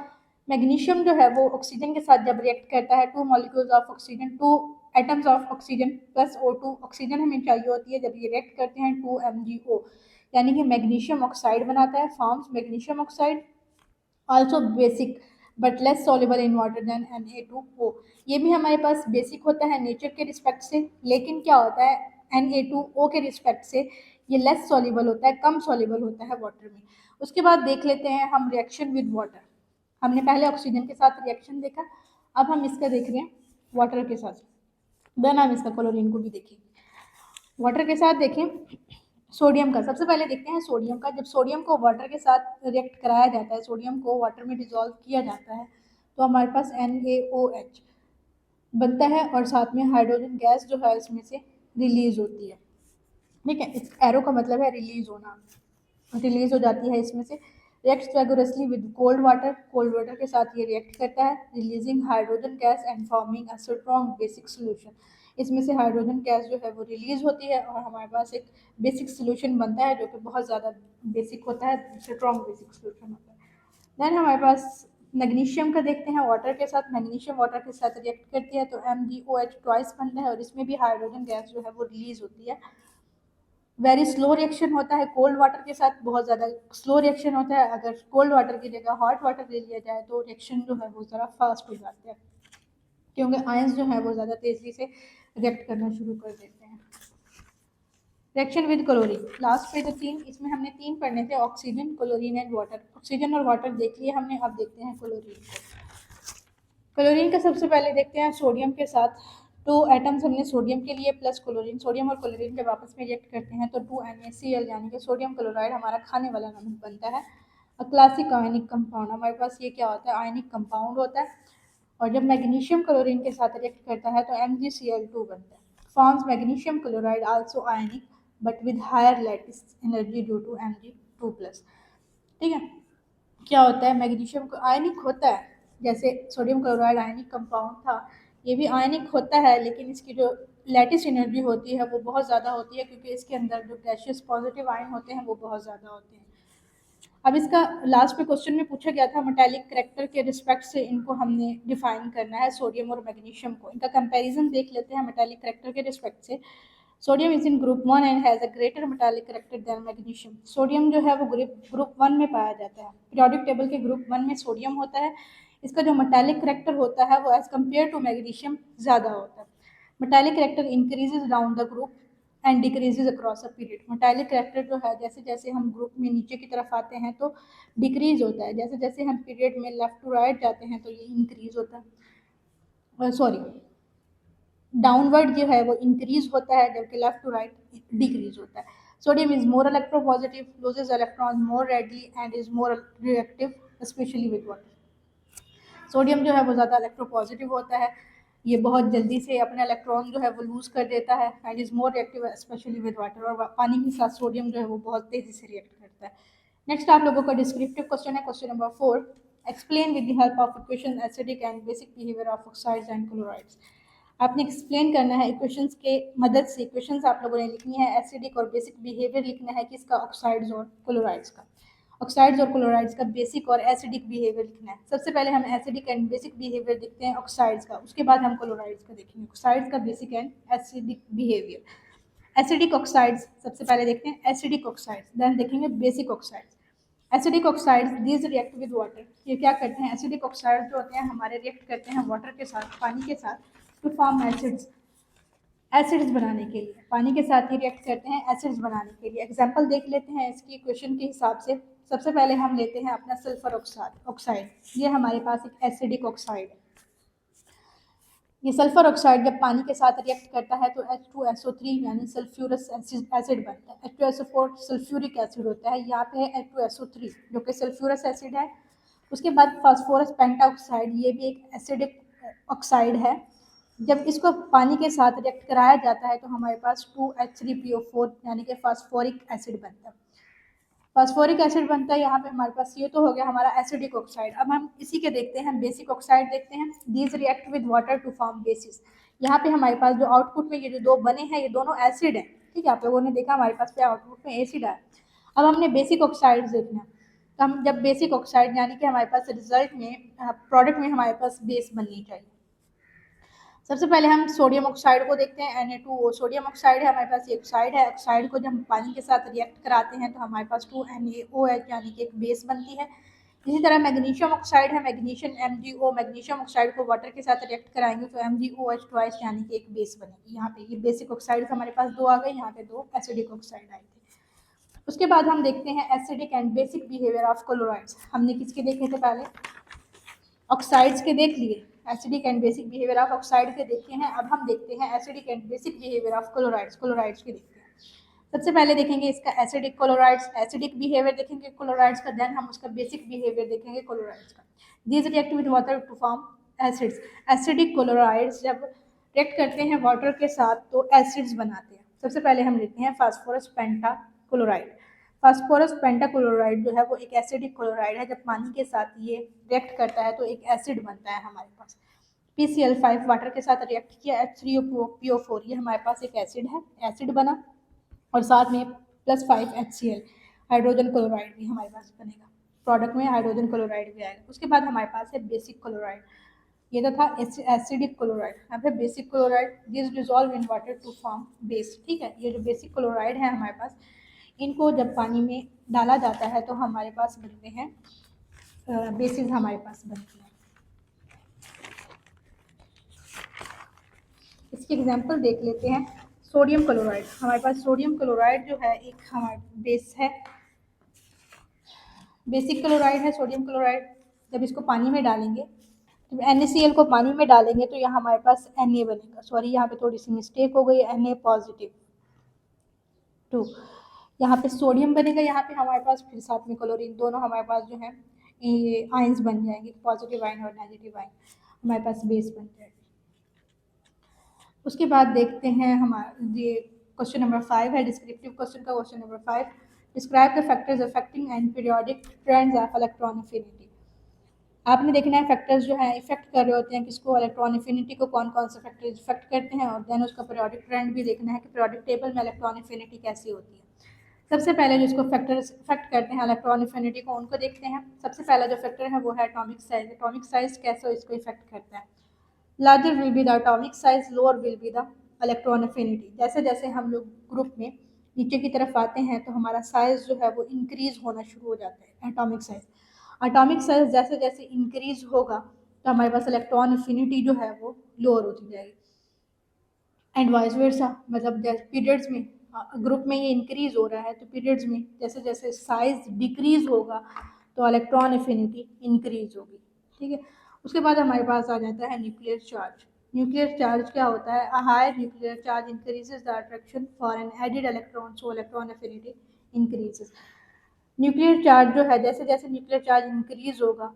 A: मैग्नीशियम जो है वो ऑक्सीजन के साथ जब रिएक्ट करता है, 2 molecules of oxygen, 2 atoms of oxygen plus O2 oxygen हमें चाहिए होती है। जब ये रिएक्ट करते हैं 2MgO, यानी कि मैग्नीशियम ऑक्साइड बनाता है, forms magnesium oxide, also basic but less soluble in water than Na2O। ये भी हमारे पास बेसिक होता है नेचर के रिस्पेक्ट से, लेकिन क्या होता है Na2O के रिस्पेक्ट से ये लेस सॉल्युबल होता है, कम सॉल्युबल होता है वाटर में। उसके बाद देख लेते हैं हम रिएक्शन विद वाटर। हमने पहले ऑक्सीजन के साथ रिएक्शन देखा, अब हम इसका देख रहे हैं वाटर के साथ, देन हम इसका क्लोरीन को भी देखेंगे। वाटर के साथ देखें सोडियम का, सबसे पहले देखते हैं सोडियम का। जब सोडियम को वाटर के साथ रिएक्ट कराया जाता है, सोडियम को वाटर में डिजोल्व किया जाता है, तो हमारे पास NaOH बनता है और साथ में हाइड्रोजन गैस जो है इसमें से रिलीज होती है। ठीक है, इस एरो का मतलब है रिलीज होना, रिलीज हो जाती है इसमें से। Reacts vigorously with cold water, cold water के साथ ये रिएक्ट करता है, releasing hydrogen gas and forming a strong basic solution. इसमें से हाइड्रोजन गैस जो है वो रिलीज होती है और हमारे पास एक बेसिक सोल्यूशन बनता है जो कि बहुत ज़्यादा बेसिक होता है, स्ट्रॉन्ग बेसिक सोल्यूशन होता है। देन हमारे पास मैग्नीशियम का देखते हैं, वाटर के साथ, मैग्नीशियम वाटर के साथ रिएक्ट करती है तो MgOH ट्वाइस बनता है और इसमें भी हाइड्रोजन गैस जो है वो रिलीज होती है। वेरी स्लो रिएक्शन होता है कोल्ड वाटर के साथ, बहुत ज़्यादा स्लो रिएक्शन होता है। अगर कोल्ड वाटर की जगह हॉट वाटर ले लिया जाए तो रिएक्शन जो है वो ज़रा फास्ट हो जाता है, क्योंकि आयंस जो है वो ज़्यादा तेज़ी से रिएक्ट करना शुरू कर देते हैं। रिएक्शन विद क्लोरीन, लास्ट पे जो 3, इसमें हमने 3 पढ़ने थे, oxygen, chlorine and water. Oxygen और वाटर देख लिए हमने, अब देखते हैं क्लोरीन को। क्लोरीन का सबसे पहले देखते हैं सोडियम के साथ। 2 एटम्स हमने सोडियम के लिए प्लस क्लोरीन, सोडियम और क्लोरीन जब आपस में रिएक्ट करते हैं तो 2NaCl यानी कि सोडियम क्लोराइड हमारा खाने वाला नमक बनता है। क्लासिक आयनिक कंपाउंड, हमारे पास ये क्या होता है, आयनिक कंपाउंड होता है। और जब मैग्नीशियम क्लोरीन के साथ रिएक्ट करता है तो MgCl2 बनता है। Forms magnesium chloride also ionic but with higher lattice energy due to Mg2+। ठीक है, क्या होता है, मैग्नीशियम को आयनिक होता है, जैसे सोडियम क्लोराइड आयनिक कंपाउंड था, ये भी आयनिक होता है, लेकिन इसकी जो लैटिस एनर्जी होती है वो बहुत ज़्यादा होती है, क्योंकि इसके अंदर जो गैशियस पॉजिटिव आयन होते हैं वो बहुत ज़्यादा होते हैं। अब इसका लास्ट में क्वेश्चन में पूछा गया था मेटालिक करेक्टर के रिस्पेक्ट से इनको हमने डिफाइन करना है, सोडियम और मैग्नीशियम को। इनका कंपैरिजन देख लेते हैं मेटालिक करेक्टर के रिस्पेक्ट से। Sodium is in group 1 and has a greater metallic character than magnesium. Sodium जो है वो ग्रुप 1 में पाया जाता है, पीरियोडिक टेबल के ग्रुप 1 में सोडियम होता है। इसका जो मेटालिक करेक्टर होता है वो एज कम्पेयर टू मैग्नीशियम ज़्यादा होता है। Metallic character increases down the group and decreases across a period. Metallic character जो है जैसे जैसे हम ग्रुप में नीचे की तरफ आते हैं तो डिक्रीज होता है, जैसे जैसे हम पीरियड में लेफ्ट टू राइट जाते हैं तो ये इंक्रीज होता है, सॉरी डाउनवर्ड जो है वो इंक्रीज होता है, जबकि लेफ्ट टू राइट डिक्रीज होता है। Sodium is more electropositive, loses electrons more readily and is more reactive specially with water. Sodium जो है वो ज़्यादा इलेक्ट्रोपॉजिटिव होता है, ये बहुत जल्दी से अपना इलेक्ट्रॉन जो है वो लूज कर देता है, and is more reactive specially with water. और पानी के साथ सोडियम जो है वो बहुत तेज़ी से रिएक्ट करता है। नेक्स्ट आप लोगों का डिस्क्रिप्टिव क्वेश्चन है, question number 4। Explain with the help of equation acidic and basic behaviour of oxides and chlorides. आपने एक्सप्लेन करना है इक्वेशंस के मदद से, इक्वेशंस आप लोगों ने लिखनी है, एसिडिक और बेसिक बिहेवियर लिखना है किसका, ऑक्साइड्स और क्लोराइड्स का। ऑक्साइड्स और क्लोराइड्स का बेसिक और एसिडिक बिहेवियर लिखना है। सबसे पहले हम एसिडिक एंड बेसिक बिहेवियर देखते हैं ऑक्साइड्स का, उसके बाद हम क्लोराइड्स का देखेंगे। ऑक्साइड्स का basic and acidic behaviour. Acidic oxides सबसे पहले देखते हैं, एसिडिक ऑक्साइड्स, देन देखेंगे basic oxides. Acidic oxides these react with water, ये क्या करते हैं, एसिडिक ऑक्साइड्स जो होते हैं हमारे रिएक्ट करते हैं वाटर के साथ, पानी के साथ, टू फॉर्म एसिड्स, एसिड्स बनाने के लिए। पानी के साथ ही रिएक्ट करते हैं एसिड्स बनाने के लिए। एग्जांपल देख लेते हैं इसकी इक्वेशन के हिसाब से। सबसे पहले हम लेते हैं अपना सल्फर ऑक्साइड, ये हमारे पास एक एसिडिक ऑक्साइड है। ये सल्फर ऑक्साइड जब पानी के साथ रिएक्ट करता है तो H2SO3 यानी सल्फ्यूरस एसिड बनता है। H2SO4 सल्फ्यूरिक एसिड होता है, यहाँ पे है H2SO3 जो कि सल्फ्यूरस एसिड है। उसके बाद फास्फोरस पेंटाऑक्साइड, ये भी एक एसिडिक ऑक्साइड है, जब इसको पानी के साथ रिएक्ट कराया जाता है तो हमारे पास 2H3PO4 यानी कि फास्फोरिक एसिड बनता है। फास्फोरिक एसिड बनता है, यहाँ पे हमारे पास ये तो हो गया हमारा एसिडिक ऑक्साइड। अब हम इसी के देखते हैं बेसिक ऑक्साइड देखते हैं। These react with water to form bases. यहाँ पे हमारे पास जो आउटपुट में ये जो दो बने हैं ये दोनों एसिड है, ठीक है। आप लोगों ने देखा हमारे पास आउटपुट में एसिड है। अब हमने बेसिक ऑक्साइड देखना है, तो हम जब बेसिक ऑक्साइड यानी कि हमारे पास रिजल्ट में प्रोडक्ट में हमारे पास बेस बननी चाहिए। सबसे पहले हम सोडियम ऑक्साइड को देखते हैं, Na2O सोडियम ऑक्साइड है हमारे पास, ये ऑक्साइड है। ऑक्साइड को जब हम पानी के साथ रिएक्ट कराते हैं तो हमारे पास 2NaOH यानी कि एक बेस बनती है। इसी तरह मैग्नीशियम ऑक्साइड है, मैग्नीशियम MgO, मैग्नीशियम ऑक्साइड को वाटर के साथ रिएक्ट कराएंगे तो MgOH ट्वाइस यानी कि एक बेस बनेगी। यहाँ पे ये बेसिक ऑक्साइड हमारे पास दो आ गए, यहाँ पे दो एसिडिक ऑक्साइड आए थे। उसके बाद हम देखते हैं acidic and basic behaviour of chlorides. हमने किसके देखे थे पहले? ऑक्साइड्स के देख लिए, acidic and basic behaviour of oxide के देखे हैं। अब हम देखते हैं acidic and basic behaviour of chlorides, chlorides के देखते हैं। सबसे पहले देखेंगे इसका एसिडिक क्लोराइड्स, एसिडिक बिहेवियर देखेंगे क्लोराइड्स का, देन हम उसका बेसिक बिहेवियर देखेंगे क्लोराइड्स का। These react with water to form acids. Acidic chlorides जब रिएक्ट करते हैं वाटर के साथ तो एसिड्स बनाते हैं। सबसे पहले हम लेते हैं फास्फोरस पेंटाक्लोराइड। फास्फोरस पेंटाक्लोराइड जो है वो एक एसिडिक क्लोराइड है। जब पानी के साथ ये रिएक्ट करता है तो एक एसिड बनता है हमारे पास। PCl5 वाटर के साथ रिएक्ट किया, H3PO4 ये हमारे पास एक एसिड है, एसिड बना, और साथ में +5 HCl हाइड्रोजन क्लोराइड भी हमारे पास बनेगा। प्रोडक्ट में हाइड्रोजन क्लोराइड भी आएगा। उसके बाद हमारे पास है बेसिक क्लोराइड, ये तो था एसिडिक क्लोराइड। यहाँ पे basic chloride, this dissolve in water to form base, ठीक है। ये जो बेसिक क्लोराइड है हमारे पास, इनको जब पानी में डाला जाता है तो हमारे पास बनते हैं बेसिस, हमारे पास बनती हैं। इसकी एग्जांपल देख लेते हैं। सोडियम क्लोराइड, हमारे पास सोडियम क्लोराइड जो है एक हमारा बेस है, बेसिक क्लोराइड है सोडियम क्लोराइड। जब इसको पानी में डालेंगे, जब NaCl को पानी में डालेंगे तो यहाँ हमारे पास Na बनेगा। सॉरी यहाँ पे थोड़ी सी मिस्टेक हो गई, Na पॉजिटिव 2, यहाँ पे सोडियम बनेगा, यहाँ पे हमारे पास फिर साथ में क्लोरीन, दोनों हमारे पास जो है ये आयंस बन जाएंगे, पॉजिटिव आयन और नेगेटिव आयन, हमारे पास बेस बन जाएगा। उसके बाद देखते हैं हमारा ये क्वेश्चन नंबर 5 है, डिस्क्रिप्टिव क्वेश्चन का question number 5। Describe the factors affecting and periodic trends of electron affinity. आपने देखना है फैक्टर्स जो है इफेक्ट कर रहे होते हैं किसको, इलेक्ट्रॉन अफिनिटी को, कौन कौन से फैक्टर्स इफेक्ट करते हैं, और देन उसका पीरियोडिक ट्रेंड भी देखना है कि पीरियोडिक टेबल में इलेक्ट्रॉन अफिनिटी कैसी होती है। सबसे पहले जो इसको फैक्टर्स इफेक्ट करते हैं इलेक्ट्रॉन अफिनिटी को, उनको देखते हैं। सबसे पहला जो फैक्टर है वो है एटॉमिक साइज। एटॉमिक साइज कैसे इसको इफेक्ट करता है? Larger will be the atomic size, lower will be the electron affinity. जैसे जैसे हम लोग ग्रुप में नीचे की तरफ आते हैं तो हमारा साइज जो है वो इंक्रीज होना शुरू हो जाता है, एटॉमिक साइज। एटॉमिक साइज जैसे जैसे इंक्रीज होगा तो हमारे पास इलेक्ट्रॉन अफिनिटी जो है वो लोअर होती जाएगी, एंड वाइस वर्सा। मतलब पीरियड्स में ग्रुप में ये इंक्रीज हो रहा है तो पीरियड्स में जैसे जैसे साइज डिक्रीज होगा तो इलेक्ट्रॉन अफिनिटी इंक्रीज होगी, ठीक है। उसके बाद हमारे पास आ जाता है न्यूक्लियर चार्ज। न्यूक्लियर चार्ज क्या होता है? A higher nuclear charge increases the attraction for an added electron, so electron affinity increases. Nuclear charge जो है जैसे जैसे न्यूक्लियर चार्ज इंक्रीज होगा,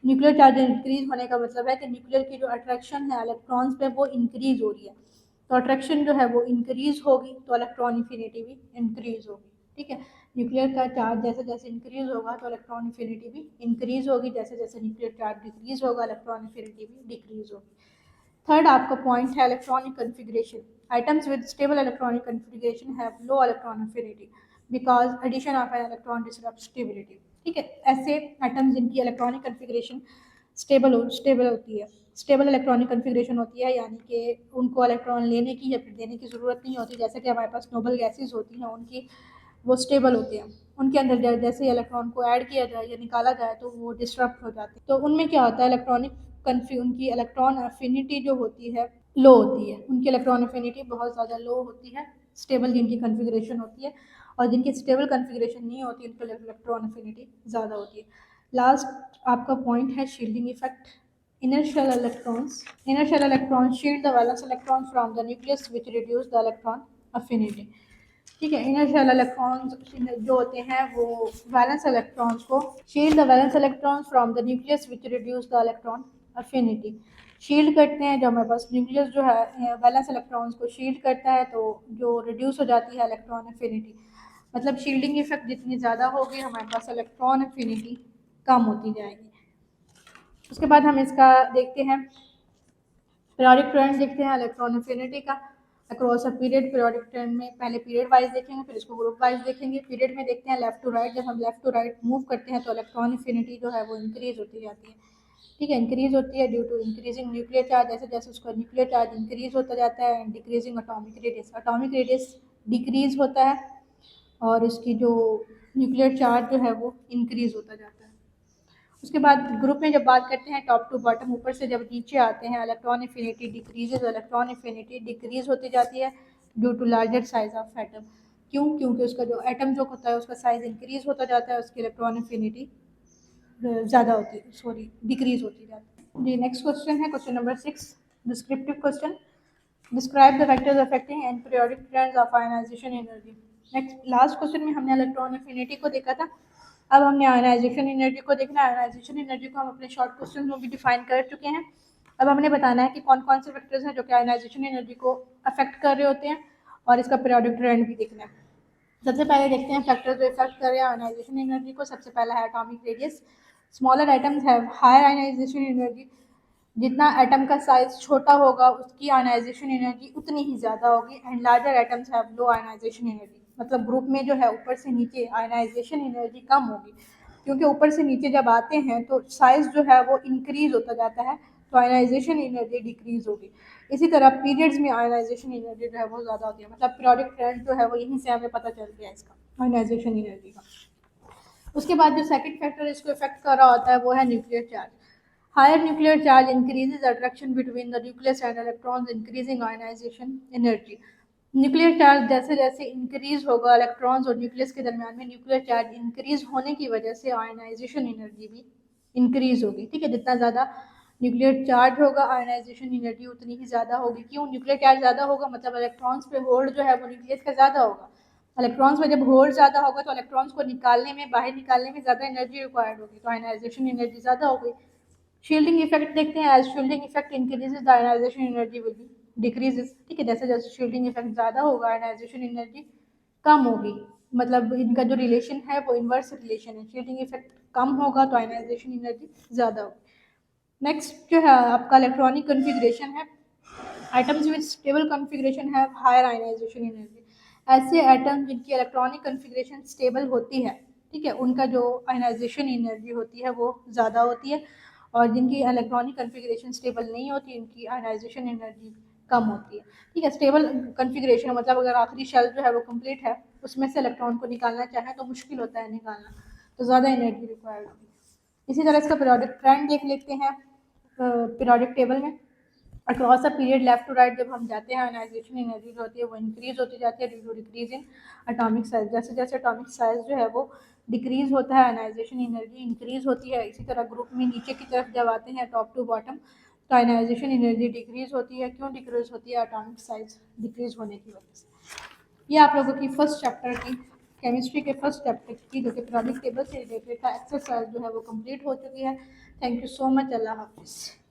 A: न्यूक्लियर चार्ज इंक्रीज होने का मतलब है कि न्यूक्लियर की जो अट्रैक्शन है इलेक्ट्रॉन्स पे वो इंक्रीज हो रही है, तो अट्रैक्शन जो है वो इंक्रीज होगी तो इलेक्ट्रॉन अफिनिटी भी इंक्रीज होगी, ठीक है। न्यूक्लियर का चार्ज जैसे जैसे इंक्रीज होगा तो इलेक्ट्रॉन अफिनिटी भी इंक्रीज होगी, जैसे जैसे न्यूक्लियर चार्ज डिक्रीज होगा इलेक्ट्रॉन अफिनिटी भी डिक्रीज होगी। थर्ड आपका पॉइंट है electronic configuration. Atoms with stable electronic configuration have low electron affinity because addition of an electron disrupt stability, ठीक है। ऐसे आइटम्स जिनकी इलेक्ट्रॉनिक कन्फिग्रेशन स्टेबल होती है, स्टेबल इलेक्ट्रॉनिक कन्फिग्रेशन होती है, यानी कि उनको इलेक्ट्रॉन लेने की या फिर देने की ज़रूरत नहीं होती। जैसे कि हमारे पास नोबल गैसेज होती हैं, उनकी वो स्टेबल होते हैं, उनके अंदर जैसे इलेक्ट्रॉन को ऐड किया जाए या निकाला जाए तो वो डिस्टर्ब हो जाते हैं। तो उनमें क्या होता है, उनकी इलेक्ट्रॉन अफिनिटी जो होती है लो होती है, उनकी इलेक्ट्रॉन अफिनिटी बहुत ज़्यादा लो होती है, स्टेबल जिनकी कन्फिग्रेशन होती है, और जिनकी स्टेबल कन्फिग्रेशन नहीं होती उनकी इलेक्ट्रॉन अफिनिटी ज़्यादा होती है। लास्ट आपका पॉइंट है shielding effect. Inner shell electrons shield the valence electrons from the nucleus which reduce the electron affinity, ठीक है। इनर शेल इलेक्ट्रॉन्स जो होते हैं वो वैलेंस इलेक्ट्रॉन्स को shield the valence electrons from the nucleus which reduce the electron affinity. Shield करते हैं, जो हमारे पास न्यूक्लियस जो है वैलेंस इलेक्ट्रॉन्स को शील्ड करता है, तो जो रिड्यूस हो जाती है इलेक्ट्रॉन एफिनिटी, मतलब शील्डिंग इफेक्ट जितनी ज़्यादा होगी हमारे पास इलेक्ट्रॉन एफिनिटी कम होती जाएगी। उसके बाद हम इसका देखते हैं पीरियोडिक ट्रेंड, देखते हैं इलेक्ट्रॉन एफिनिटी का across a period. Periodic trend में पहले पीरियड वाइज देखेंगे, फिर इसको ग्रुप वाइज देखेंगे। पीरियड में देखते हैं लेफ्ट टू राइट, जब हम लेफ्ट टू राइट मूव करते हैं तो इलेक्ट्रॉन एफिनिटी जो है वो इंक्रीज होती जाती है, ठीक है, इंक्रीज होती है due to increasing nuclear charge. जैसे जैसे उसका न्यूक्लियर चार्ज इंक्रीज होता जाता है, डिक्रीजिंग अटोमिक रेडियस डिक्रीज होता है और इसकी जो न्यूक्लियर चार्ज जो है वो इंक्रीज होता जाता है। उसके बाद ग्रुप में जब बात करते हैं टॉप टू बॉटम, ऊपर से जब नीचे आते हैं electron affinity decreases, electron affinity decrease होती जाती है due to larger size of atom. क्यों? क्योंकि उसका जो एटम जो होता है उसका साइज इंक्रीज होता जाता है, उसकी इलेक्ट्रॉन एफिनिटी ज़्यादा होती है, सॉरी डिक्रीज होती जाती है। जी नेक्स्ट क्वेश्चन है question number 6, descriptive question. Describe the factors affecting and periodic trends of ionization energy. Next last question में हमने इलेक्ट्रॉन एफिनिटी को देखा था, अब हमने आयनाइजेशन एनर्जी को देखना है। आयनाइजेशन एनर्जी को हम अपने शॉर्ट क्वेश्चन में भी डिफाइन कर चुके हैं। अब हमने बताना है कि कौन कौन से फैक्टर्स हैं जो कि आयनाइजेशन एनर्जी को अफेक्ट कर रहे होते हैं और इसका पीरियोडिक ट्रेंड भी देखना है। सबसे पहले देखते हैं फैक्टर्स जो इफेक्ट कर रहे हैं आयनाइजेशन एनर्जी को। सबसे पहला है atomic radius. Smaller atoms have higher ionization energy, जितना एटम का साइज छोटा होगा उसकी आयनाइजेशन एनर्जी उतनी ही ज़्यादा होगी। And larger atoms have low ionization energy, मतलब ग्रुप में जो है ऊपर से नीचे आयनाइजेशन एनर्जी कम होगी, क्योंकि ऊपर से नीचे जब आते हैं तो साइज जो है वो इंक्रीज होता जाता है, तो आयनाइजेशन एनर्जी डिक्रीज होगी। इसी तरह पीरियड्स में आयनाइजेशन एनर्जी जो है वो ज़्यादा होती है, मतलब पीरियोडिक ट्रेंड जो है वो यहीं से हमें पता चल गया इसका आयनाइजेशन एनर्जी का। उसके बाद जो सेकंड फैक्टर इसको इफेक्ट कर रहा होता है वो है nuclear charge. Higher nuclear charge increases attraction between the nucleus and electrons, increasing ionization energy. Nuclear charge जैसे जैसे इंक्रीज होगा इलेक्ट्रॉन्स और न्यूक्लियस के दरमियान में, न्यूक्लियर चार्ज इंक्रीज होने की वजह से आयनाइजेशन एनर्जी भी इंक्रीज होगी, ठीक है। जितना ज़्यादा न्यूक्लियर चार्ज होगा आयनाइजेशन एनर्जी उतनी ही ज़्यादा होगी। क्यों? न्यूक्लियर चार्ज ज़्यादा होगा मतलब इलेक्ट्रॉन्स पे होल्ड जो है वो न्यूक्लियस का ज़्यादा होगा। इलेक्ट्रॉन्स में जब होल्ड ज़्यादा होगा तो इलेक्ट्रॉन्स को निकालने में, बाहर निकालने में ज़्यादा एनर्जी रिक्वायर्ड होगी, तो आयनाइजेशन एनर्जी ज़्यादा होगी। शील्डिंग इफेक्ट देखते हैं, as shielding effect increases the ionization energy will be decreases, ठीक है। जैसे जैसे शील्डिंग इफेक्ट ज़्यादा होगा आयनाइजेशन एनर्जी कम होगी, मतलब इनका जो रिलेशन है वो इन्वर्स रिलेशन है, शील्डिंग इफेक्ट कम होगा तो आयनाइजेशन एनर्जी ज़्यादा होगी। नेक्स्ट जो है आपका इलेक्ट्रॉनिक कन्फिग्रेशन है। Atoms with stable configuration have higher ionization energy. ऐसे एटम जिनकी इलेक्ट्रॉनिक कन्फिग्रेशन स्टेबल होती है, ठीक है, उनका जो आयनाइजेशन एनर्जी होती है वो ज़्यादा होती है, और जिनकी इलेक्ट्रॉनिक कन्फिग्रेशन स्टेबल नहीं होती उनकी आयनाइजेशन एनर्जी कम होती है, ठीक है। स्टेबल कन्फिग्रेशन मतलब अगर आखिरी शेल जो है वो कंप्लीट है, उसमें से इलेक्ट्रॉन को निकालना चाहें तो मुश्किल होता है निकालना, तो ज़्यादा एनर्जी रिक्वायर्ड होगी। इसी तरह इसका पीरियोडिक ट्रेंड देख लेते हैं पीरियोडिक टेबल में। Across a period left to right जब हम जाते हैं आयनाइजेशन एनर्जी जो होती है वो इंक्रीज होती जाती है due to decrease in atomic size. जैसे जैसे एटॉमिक साइज जो है वो डिक्रीज होता है आयनाइजेशन एनर्जी इंक्रीज होती है। इसी तरह ग्रुप में नीचे की तरफ जब आते हैं टॉप टू बॉटम तो आयनाइजेशन एनर्जी डिक्रीज होती है। क्यों डिक्रीज होती है? एटॉमिक साइज डिक्रीज होने की वजह से। ये आप लोगों की फर्स्ट चैप्टर की केमिस्ट्री के फर्स्ट चैप्टर की जो कि पीरियोडिक टेबल से रिलेटेड था एक्सरसाइज जो है वो कंप्लीट हो चुकी है। Thank you so much. अल्लाह हाफिज़।